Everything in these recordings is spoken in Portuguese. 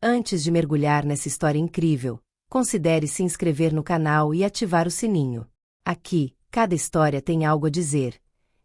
Antes de mergulhar nessa história incrível, considere se inscrever no canal e ativar o sininho. Aqui, cada história tem algo a dizer.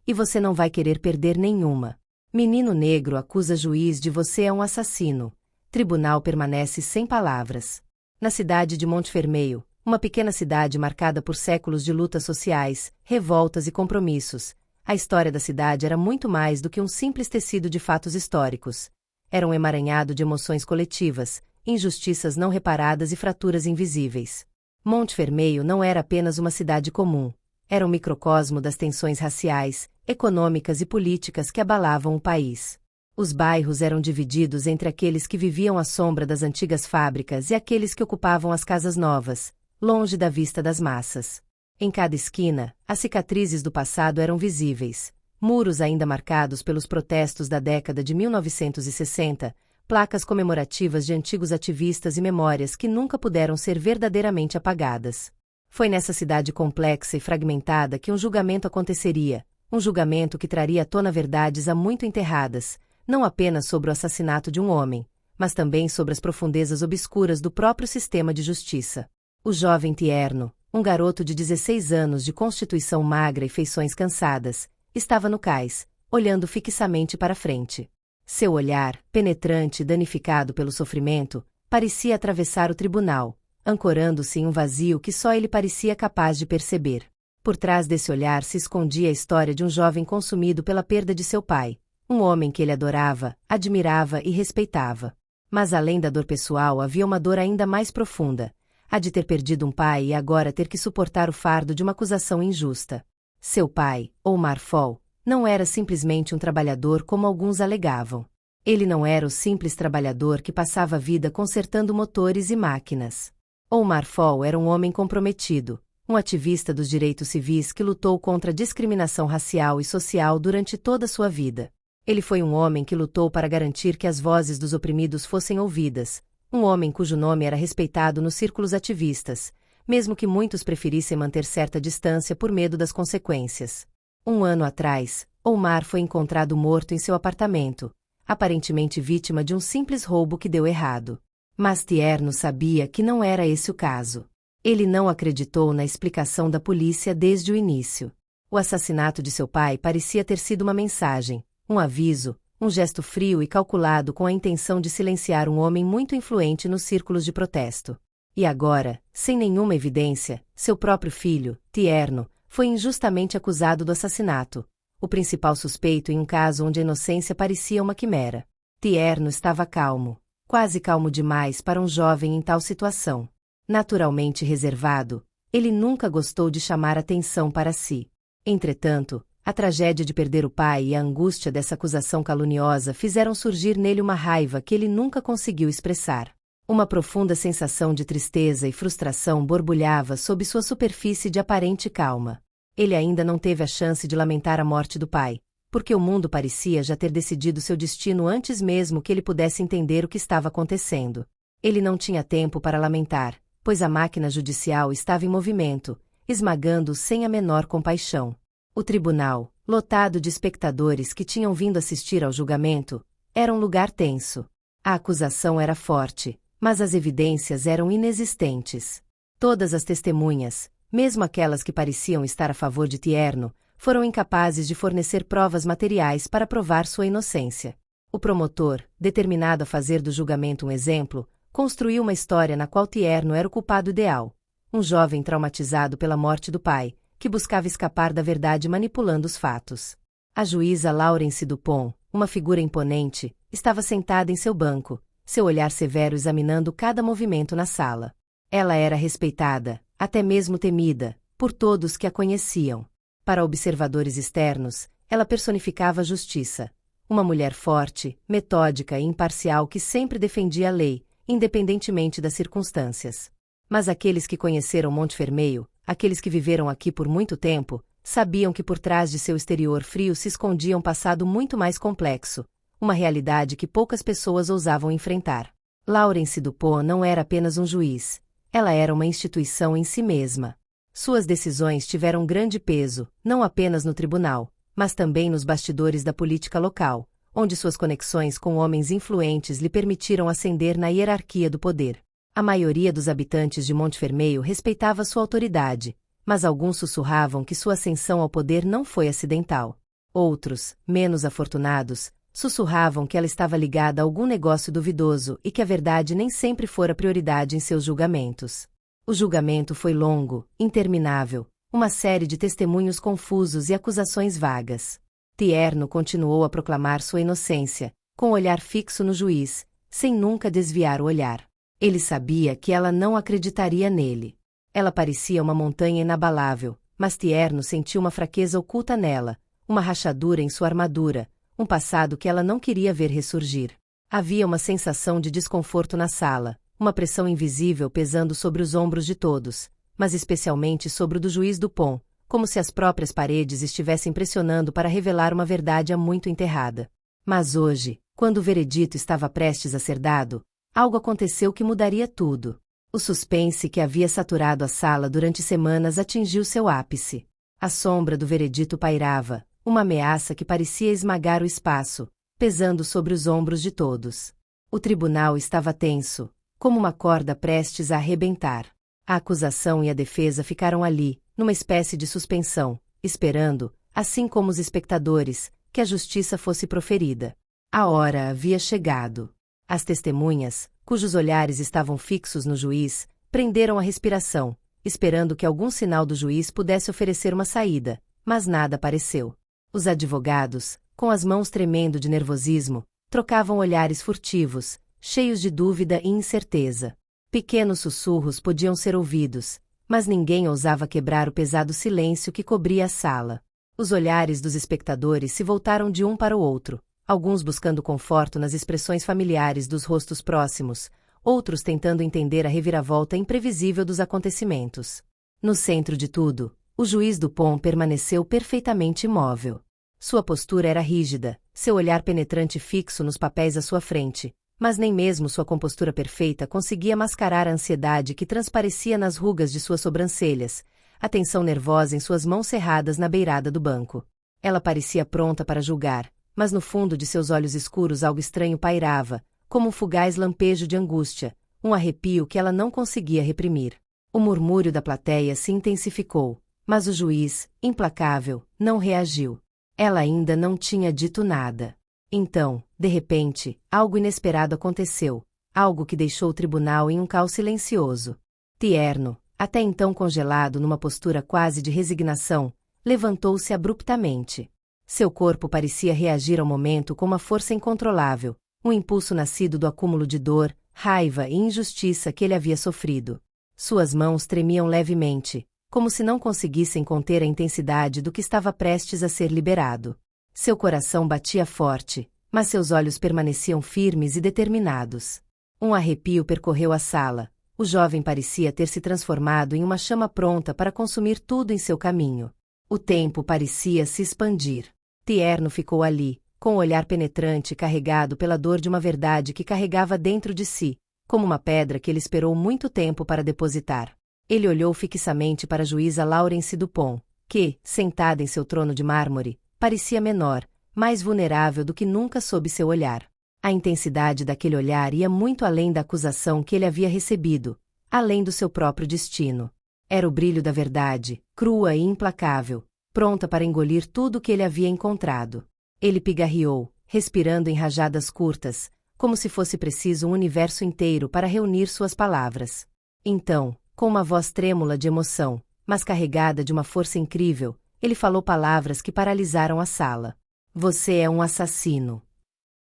E você não vai querer perder nenhuma. Menino negro acusa juiz de você é um assassino. Tribunal permanece sem palavras. Na cidade de Montefermeio, uma pequena cidade marcada por séculos de lutas sociais, revoltas e compromissos, a história da cidade era muito mais do que um simples tecido de fatos históricos. Era um emaranhado de emoções coletivas, injustiças não reparadas e fraturas invisíveis. Montefermeio não era apenas uma cidade comum. Era um microcosmo das tensões raciais, econômicas e políticas que abalavam o país. Os bairros eram divididos entre aqueles que viviam à sombra das antigas fábricas e aqueles que ocupavam as casas novas, longe da vista das massas. Em cada esquina, as cicatrizes do passado eram visíveis. Muros ainda marcados pelos protestos da década de 1960, placas comemorativas de antigos ativistas e memórias que nunca puderam ser verdadeiramente apagadas. Foi nessa cidade complexa e fragmentada que um julgamento aconteceria, um julgamento que traria à tona verdades há muito enterradas, não apenas sobre o assassinato de um homem, mas também sobre as profundezas obscuras do próprio sistema de justiça. O jovem Tierno, um garoto de 16 anos de constituição magra e feições cansadas, estava no cais, olhando fixamente para frente. Seu olhar, penetrante e danificado pelo sofrimento, parecia atravessar o tribunal, ancorando-se em um vazio que só ele parecia capaz de perceber. Por trás desse olhar se escondia a história de um jovem consumido pela perda de seu pai, um homem que ele adorava, admirava e respeitava. Mas além da dor pessoal havia uma dor ainda mais profunda, a de ter perdido um pai e agora ter que suportar o fardo de uma acusação injusta. Seu pai, Omar Fall, não era simplesmente um trabalhador como alguns alegavam. Ele não era o simples trabalhador que passava a vida consertando motores e máquinas. Omar Fall era um homem comprometido, um ativista dos direitos civis que lutou contra a discriminação racial e social durante toda a sua vida. Ele foi um homem que lutou para garantir que as vozes dos oprimidos fossem ouvidas, um homem cujo nome era respeitado nos círculos ativistas, mesmo que muitos preferissem manter certa distância por medo das consequências. Um ano atrás, Omar foi encontrado morto em seu apartamento, aparentemente vítima de um simples roubo que deu errado. Mas Tierno sabia que não era esse o caso. Ele não acreditou na explicação da polícia desde o início. O assassinato de seu pai parecia ter sido uma mensagem, um aviso, um gesto frio e calculado com a intenção de silenciar um homem muito influente nos círculos de protesto. E agora, sem nenhuma evidência, seu próprio filho, Tierno, foi injustamente acusado do assassinato, o principal suspeito em um caso onde a inocência parecia uma quimera. Tierno estava calmo, quase calmo demais para um jovem em tal situação. Naturalmente reservado, ele nunca gostou de chamar atenção para si. Entretanto, a tragédia de perder o pai e a angústia dessa acusação caluniosa fizeram surgir nele uma raiva que ele nunca conseguiu expressar. Uma profunda sensação de tristeza e frustração borbulhava sob sua superfície de aparente calma. Ele ainda não teve a chance de lamentar a morte do pai, porque o mundo parecia já ter decidido seu destino antes mesmo que ele pudesse entender o que estava acontecendo. Ele não tinha tempo para lamentar, pois a máquina judicial estava em movimento, esmagando-o sem a menor compaixão. O tribunal, lotado de espectadores que tinham vindo assistir ao julgamento, era um lugar tenso. A acusação era forte, mas as evidências eram inexistentes. Todas as testemunhas, mesmo aquelas que pareciam estar a favor de Tierno, foram incapazes de fornecer provas materiais para provar sua inocência. O promotor, determinado a fazer do julgamento um exemplo, construiu uma história na qual Tierno era o culpado ideal, um jovem traumatizado pela morte do pai, que buscava escapar da verdade manipulando os fatos. A juíza Laurence Dupont, uma figura imponente, estava sentada em seu banco, seu olhar severo examinando cada movimento na sala. Ela era respeitada, até mesmo temida, por todos que a conheciam. Para observadores externos, ela personificava a justiça. Uma mulher forte, metódica e imparcial que sempre defendia a lei, independentemente das circunstâncias. Mas aqueles que conheceram Montefermeio, aqueles que viveram aqui por muito tempo, sabiam que por trás de seu exterior frio se escondia um passado muito mais complexo, uma realidade que poucas pessoas ousavam enfrentar. Laurence Dupont não era apenas um juiz, ela era uma instituição em si mesma. Suas decisões tiveram grande peso, não apenas no tribunal, mas também nos bastidores da política local, onde suas conexões com homens influentes lhe permitiram ascender na hierarquia do poder. A maioria dos habitantes de Montfermeil respeitava sua autoridade, mas alguns sussurravam que sua ascensão ao poder não foi acidental. Outros, menos afortunados, sussurravam que ela estava ligada a algum negócio duvidoso e que a verdade nem sempre fora prioridade em seus julgamentos. O julgamento foi longo, interminável, uma série de testemunhos confusos e acusações vagas. Tierno continuou a proclamar sua inocência, com o olhar fixo no juiz, sem nunca desviar o olhar. Ele sabia que ela não acreditaria nele. Ela parecia uma montanha inabalável, mas Tierno sentiu uma fraqueza oculta nela, uma rachadura em sua armadura, um passado que ela não queria ver ressurgir. Havia uma sensação de desconforto na sala, uma pressão invisível pesando sobre os ombros de todos, mas especialmente sobre o do juiz Dupont, como se as próprias paredes estivessem pressionando para revelar uma verdade há muito enterrada. Mas hoje, quando o veredito estava prestes a ser dado, algo aconteceu que mudaria tudo. O suspense que havia saturado a sala durante semanas atingiu seu ápice. A sombra do veredito pairava, uma ameaça que parecia esmagar o espaço, pesando sobre os ombros de todos. O tribunal estava tenso, como uma corda prestes a arrebentar. A acusação e a defesa ficaram ali, numa espécie de suspensão, esperando, assim como os espectadores, que a justiça fosse proferida. A hora havia chegado. As testemunhas, cujos olhares estavam fixos no juiz, prenderam a respiração, esperando que algum sinal do juiz pudesse oferecer uma saída, mas nada apareceu. Os advogados, com as mãos tremendo de nervosismo, trocavam olhares furtivos, cheios de dúvida e incerteza. Pequenos sussurros podiam ser ouvidos, mas ninguém ousava quebrar o pesado silêncio que cobria a sala. Os olhares dos espectadores se voltaram de um para o outro, alguns buscando conforto nas expressões familiares dos rostos próximos, outros tentando entender a reviravolta imprevisível dos acontecimentos. No centro de tudo, o juiz Dupont permaneceu perfeitamente imóvel. Sua postura era rígida, seu olhar penetrante fixo nos papéis à sua frente, mas nem mesmo sua compostura perfeita conseguia mascarar a ansiedade que transparecia nas rugas de suas sobrancelhas, a tensão nervosa em suas mãos cerradas na beirada do banco. Ela parecia pronta para julgar, mas no fundo de seus olhos escuros algo estranho pairava, como um fugaz lampejo de angústia, um arrepio que ela não conseguia reprimir. O murmúrio da plateia se intensificou, mas o juiz, implacável, não reagiu. Ela ainda não tinha dito nada. Então, de repente, algo inesperado aconteceu, algo que deixou o tribunal em um caos silencioso. Tierno, até então congelado numa postura quase de resignação, levantou-se abruptamente. Seu corpo parecia reagir ao momento com uma força incontrolável, um impulso nascido do acúmulo de dor, raiva e injustiça que ele havia sofrido. Suas mãos tremiam levemente, como se não conseguissem conter a intensidade do que estava prestes a ser liberado. Seu coração batia forte, mas seus olhos permaneciam firmes e determinados. Um arrepio percorreu a sala. O jovem parecia ter se transformado em uma chama pronta para consumir tudo em seu caminho. O tempo parecia se expandir. Tierno ficou ali, com o olhar penetrante carregado pela dor de uma verdade que carregava dentro de si, como uma pedra que ele esperou muito tempo para depositar. Ele olhou fixamente para a juíza Laurence Dupont, que, sentada em seu trono de mármore, parecia menor, mais vulnerável do que nunca sob seu olhar. A intensidade daquele olhar ia muito além da acusação que ele havia recebido, além do seu próprio destino. Era o brilho da verdade, crua e implacável, pronta para engolir tudo o que ele havia encontrado. Ele pigarreou, respirando em rajadas curtas, como se fosse preciso um universo inteiro para reunir suas palavras. Então, com uma voz trêmula de emoção, mas carregada de uma força incrível, ele falou palavras que paralisaram a sala. Você é um assassino.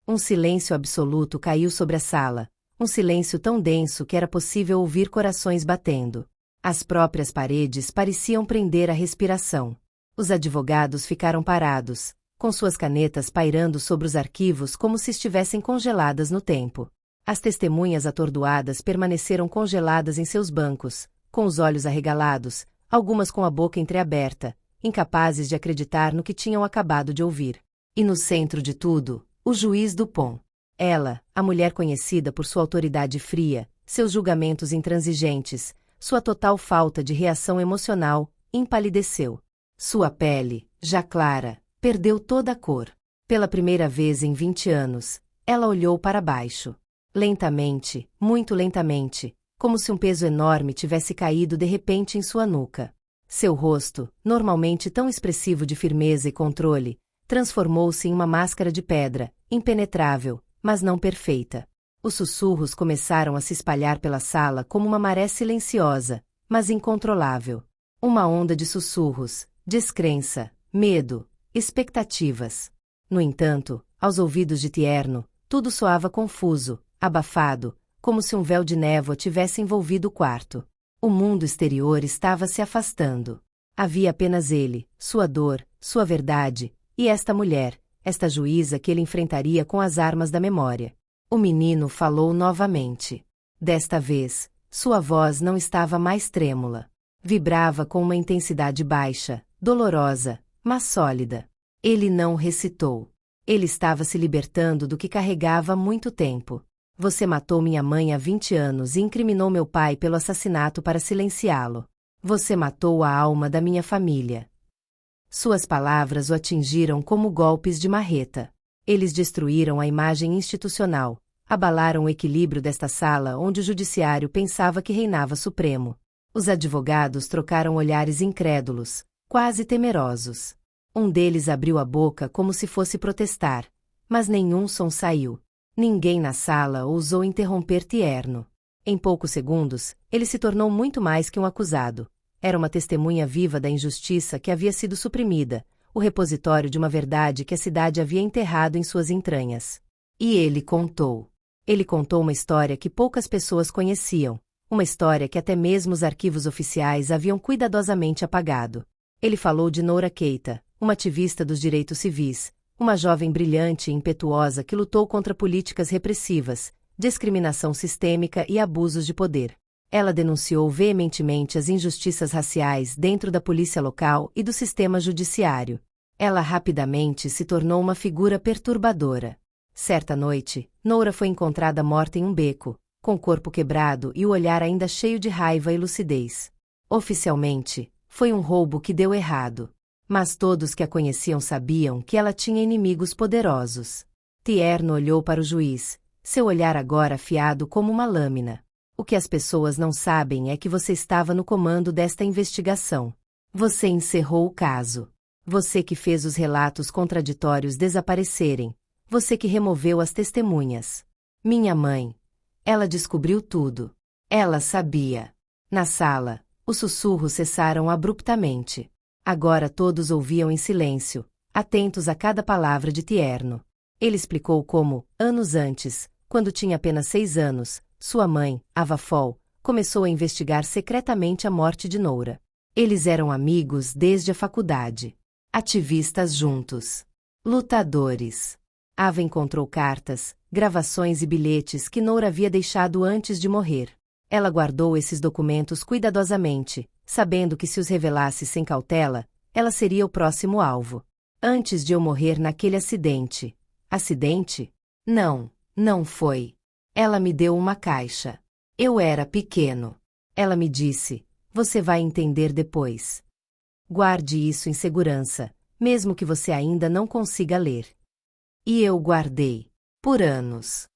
Um silêncio absoluto caiu sobre a sala, um silêncio tão denso que era possível ouvir corações batendo. As próprias paredes pareciam prender a respiração. Os advogados ficaram parados, com suas canetas pairando sobre os arquivos como se estivessem congeladas no tempo. As testemunhas atordoadas permaneceram congeladas em seus bancos, com os olhos arregalados, algumas com a boca entreaberta, incapazes de acreditar no que tinham acabado de ouvir. E no centro de tudo, o juiz Dupont. Ela, a mulher conhecida por sua autoridade fria, seus julgamentos intransigentes, sua total falta de reação emocional, empalideceu. Sua pele, já clara, perdeu toda a cor. Pela primeira vez em 20 anos, ela olhou para baixo. Lentamente, muito lentamente, como se um peso enorme tivesse caído de repente em sua nuca. Seu rosto, normalmente tão expressivo de firmeza e controle, transformou-se em uma máscara de pedra, impenetrável, mas não perfeita. Os sussurros começaram a se espalhar pela sala como uma maré silenciosa, mas incontrolável. Uma onda de sussurros, descrença, medo, expectativas. No entanto, aos ouvidos de Tierno, tudo soava confuso, abafado, como se um véu de névoa tivesse envolvido o quarto. O mundo exterior estava se afastando. Havia apenas ele, sua dor, sua verdade, e esta mulher, esta juíza que ele enfrentaria com as armas da memória. O menino falou novamente. Desta vez, sua voz não estava mais trêmula. Vibrava com uma intensidade baixa, dolorosa, mas sólida. Ele não recitou. Ele estava se libertando do que carregava há muito tempo. Você matou minha mãe há 20 anos e incriminou meu pai pelo assassinato para silenciá-lo. Você matou a alma da minha família. Suas palavras o atingiram como golpes de marreta. Eles destruíram a imagem institucional, abalaram o equilíbrio desta sala onde o judiciário pensava que reinava supremo. Os advogados trocaram olhares incrédulos, quase temerosos. Um deles abriu a boca como se fosse protestar, mas nenhum som saiu. Ninguém na sala ousou interromper Tierno. Em poucos segundos, ele se tornou muito mais que um acusado. Era uma testemunha viva da injustiça que havia sido suprimida, o repositório de uma verdade que a cidade havia enterrado em suas entranhas. E ele contou. Ele contou uma história que poucas pessoas conheciam, uma história que até mesmo os arquivos oficiais haviam cuidadosamente apagado. Ele falou de Noura Keita, uma ativista dos direitos civis, uma jovem brilhante e impetuosa que lutou contra políticas repressivas, discriminação sistêmica e abusos de poder. Ela denunciou veementemente as injustiças raciais dentro da polícia local e do sistema judiciário. Ela rapidamente se tornou uma figura perturbadora. Certa noite, Noura foi encontrada morta em um beco, com o corpo quebrado e o olhar ainda cheio de raiva e lucidez. Oficialmente, foi um roubo que deu errado. Mas todos que a conheciam sabiam que ela tinha inimigos poderosos. Tierno olhou para o juiz, seu olhar agora afiado como uma lâmina. O que as pessoas não sabem é que você estava no comando desta investigação. Você encerrou o caso. Você que fez os relatos contraditórios desaparecerem. Você que removeu as testemunhas. Minha mãe. Ela descobriu tudo. Ela sabia. Na sala, os sussurros cessaram abruptamente. Agora todos ouviam em silêncio, atentos a cada palavra de Tierno. Ele explicou como, anos antes, quando tinha apenas 6 anos, sua mãe, Ava Fall, começou a investigar secretamente a morte de Noura. Eles eram amigos desde a faculdade. Ativistas juntos. Lutadores. Ava encontrou cartas, gravações e bilhetes que Noura havia deixado antes de morrer. Ela guardou esses documentos cuidadosamente, sabendo que se os revelasse sem cautela, ela seria o próximo alvo. Antes de eu morrer naquele acidente. Acidente? Não, não foi. Ela me deu uma caixa. Eu era pequeno. Ela me disse, você vai entender depois. Guarde isso em segurança, mesmo que você ainda não consiga ler. E eu guardei. Por anos.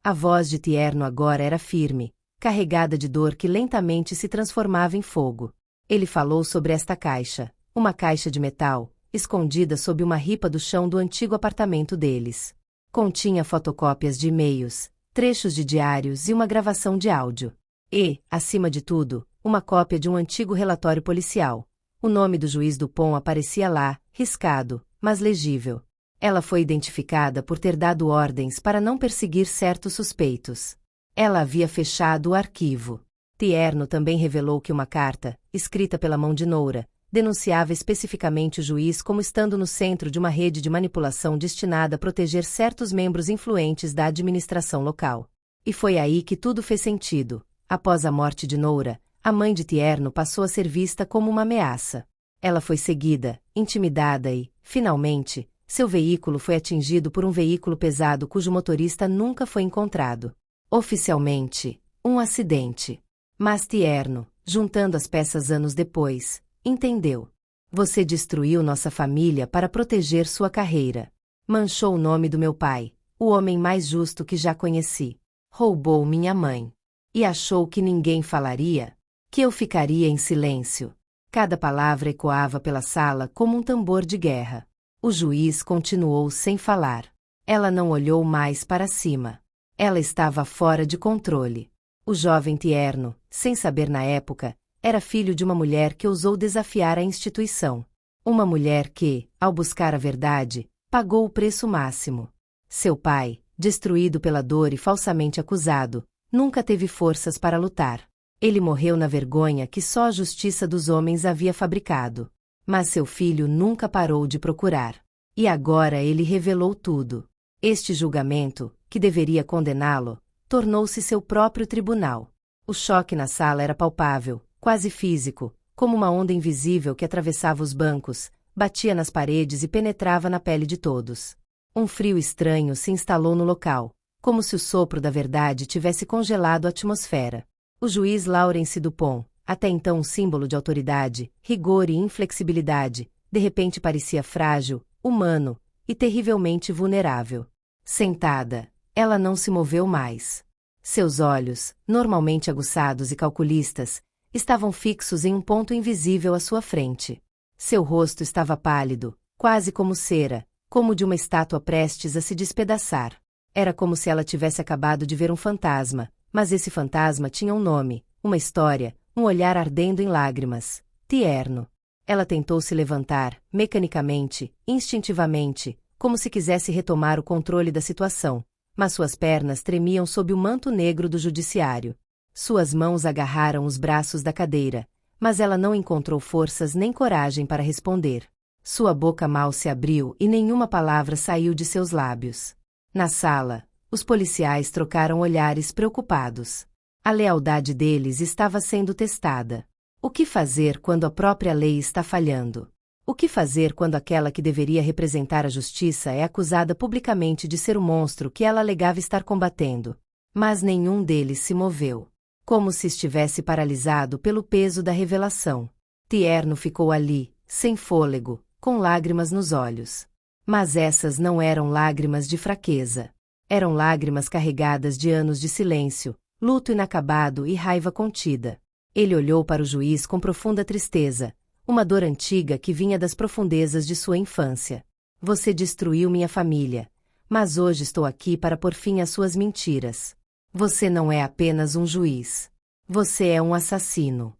A voz de Tierno agora era firme, carregada de dor que lentamente se transformava em fogo. Ele falou sobre esta caixa, uma caixa de metal, escondida sob uma ripa do chão do antigo apartamento deles. Continha fotocópias de e-mails, trechos de diários e uma gravação de áudio. E, acima de tudo, uma cópia de um antigo relatório policial. O nome do juiz Dupont aparecia lá, riscado, mas legível. Ela foi identificada por ter dado ordens para não perseguir certos suspeitos. Ela havia fechado o arquivo. Tierno também revelou que uma carta, escrita pela mão de Noura, denunciava especificamente o juiz como estando no centro de uma rede de manipulação destinada a proteger certos membros influentes da administração local. E foi aí que tudo fez sentido. Após a morte de Noura, a mãe de Tierno passou a ser vista como uma ameaça. Ela foi seguida, intimidada e, finalmente, seu veículo foi atingido por um veículo pesado cujo motorista nunca foi encontrado. Oficialmente, um acidente. Mas Tierno, juntando as peças anos depois, entendeu. Você destruiu nossa família para proteger sua carreira. Manchou o nome do meu pai, o homem mais justo que já conheci. Roubou minha mãe. E achou que ninguém falaria? Que eu ficaria em silêncio? Cada palavra ecoava pela sala como um tambor de guerra. O juiz continuou sem falar. Ela não olhou mais para cima. Ela estava fora de controle. O jovem Tierno, sem saber na época, era filho de uma mulher que ousou desafiar a instituição. Uma mulher que, ao buscar a verdade, pagou o preço máximo. Seu pai, destruído pela dor e falsamente acusado, nunca teve forças para lutar. Ele morreu na vergonha que só a justiça dos homens havia fabricado. Mas seu filho nunca parou de procurar. E agora ele revelou tudo. Este julgamento, que deveria condená-lo, tornou-se seu próprio tribunal. O choque na sala era palpável, quase físico, como uma onda invisível que atravessava os bancos, batia nas paredes e penetrava na pele de todos. Um frio estranho se instalou no local, como se o sopro da verdade tivesse congelado a atmosfera. O juiz Laurence Dupont, até então um símbolo de autoridade, rigor e inflexibilidade, de repente parecia frágil, humano e terrivelmente vulnerável. Sentada, ela não se moveu mais. Seus olhos, normalmente aguçados e calculistas, estavam fixos em um ponto invisível à sua frente. Seu rosto estava pálido, quase como cera, como de uma estátua prestes a se despedaçar. Era como se ela tivesse acabado de ver um fantasma, mas esse fantasma tinha um nome, uma história, um olhar ardendo em lágrimas. Tierno. Ela tentou se levantar, mecanicamente, instintivamente, como se quisesse retomar o controle da situação, mas suas pernas tremiam sob o manto negro do judiciário. Suas mãos agarraram os braços da cadeira, mas ela não encontrou forças nem coragem para responder. Sua boca mal se abriu e nenhuma palavra saiu de seus lábios. Na sala, os policiais trocaram olhares preocupados. A lealdade deles estava sendo testada. O que fazer quando a própria lei está falhando? O que fazer quando aquela que deveria representar a justiça é acusada publicamente de ser o monstro que ela alegava estar combatendo? Mas nenhum deles se moveu. Como se estivesse paralisado pelo peso da revelação. Tierno ficou ali, sem fôlego, com lágrimas nos olhos. Mas essas não eram lágrimas de fraqueza. Eram lágrimas carregadas de anos de silêncio, luto inacabado e raiva contida. Ele olhou para o juiz com profunda tristeza, uma dor antiga que vinha das profundezas de sua infância. Você destruiu minha família, mas hoje estou aqui para pôr fim às suas mentiras. Você não é apenas um juiz. Você é um assassino.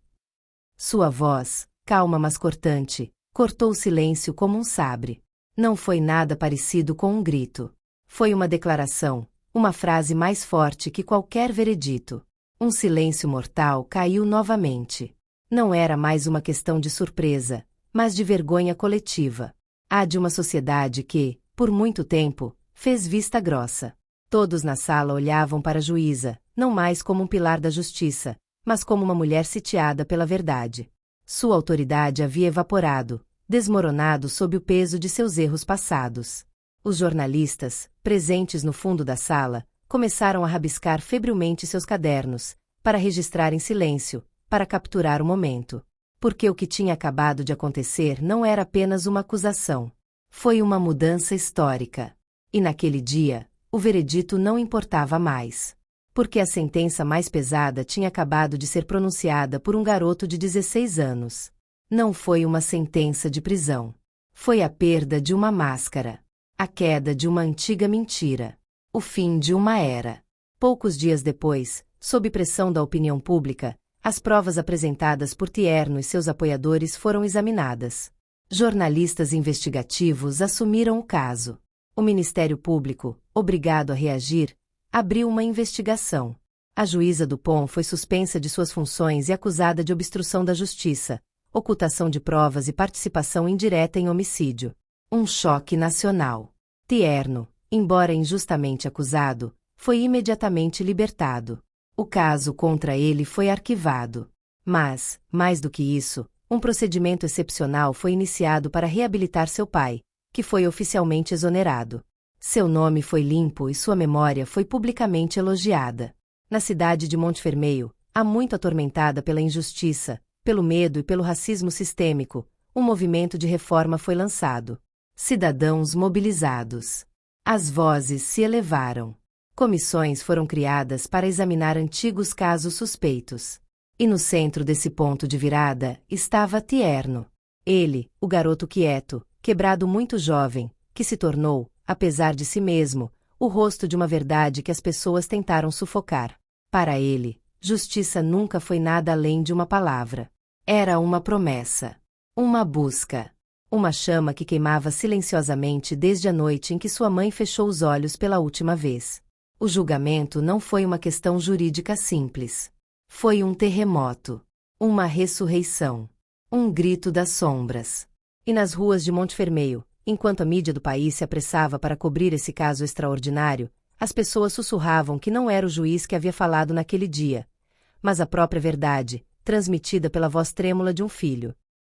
Sua voz, calma mas cortante, cortou o silêncio como um sabre. Não foi nada parecido com um grito. Foi uma declaração, uma frase mais forte que qualquer veredito. Um silêncio mortal caiu novamente. Não era mais uma questão de surpresa, mas de vergonha coletiva. A de uma sociedade que, por muito tempo, fez vista grossa. Todos na sala olhavam para a juíza, não mais como um pilar da justiça, mas como uma mulher sitiada pela verdade. Sua autoridade havia evaporado, desmoronado sob o peso de seus erros passados. Os jornalistas, presentes no fundo da sala, começaram a rabiscar febrilmente seus cadernos, para registrar em silêncio, para capturar o momento. Porque o que tinha acabado de acontecer não era apenas uma acusação. Foi uma mudança histórica. E naquele dia, o veredito não importava mais. Porque a sentença mais pesada tinha acabado de ser pronunciada por um garoto de 16 anos. Não foi uma sentença de prisão. Foi a perda de uma máscara. A queda de uma antiga mentira. O fim de uma era. Poucos dias depois, sob pressão da opinião pública, as provas apresentadas por Tierno e seus apoiadores foram examinadas. Jornalistas investigativos assumiram o caso. O Ministério Público, obrigado a reagir, abriu uma investigação. A juíza Dupont foi suspensa de suas funções e acusada de obstrução da justiça, ocultação de provas e participação indireta em homicídio. Um choque nacional. Tierno, embora injustamente acusado, foi imediatamente libertado. O caso contra ele foi arquivado. Mas, mais do que isso, um procedimento excepcional foi iniciado para reabilitar seu pai, que foi oficialmente exonerado. Seu nome foi limpo e sua memória foi publicamente elogiada. Na cidade de Montfermeil, há muito atormentada pela injustiça, pelo medo e pelo racismo sistêmico, um movimento de reforma foi lançado. Cidadãos mobilizados. As vozes se elevaram. Comissões foram criadas para examinar antigos casos suspeitos. E no centro desse ponto de virada estava Tierno. Ele, o garoto quieto, quebrado muito jovem, que se tornou, apesar de si mesmo, o rosto de uma verdade que as pessoas tentaram sufocar. Para ele, justiça nunca foi nada além de uma palavra. Era uma promessa. Uma busca. Uma chama que queimava silenciosamente desde a noite em que sua mãe fechou os olhos pela última vez. O julgamento não foi uma questão jurídica simples. Foi um terremoto. Uma ressurreição. Um grito das sombras. E nas ruas de Montefermeio, enquanto a mídia do país se apressava para cobrir esse caso extraordinário, as pessoas sussurravam que não era o juiz que havia falado naquele dia, mas a própria verdade, transmitida pela voz trêmula de um filho.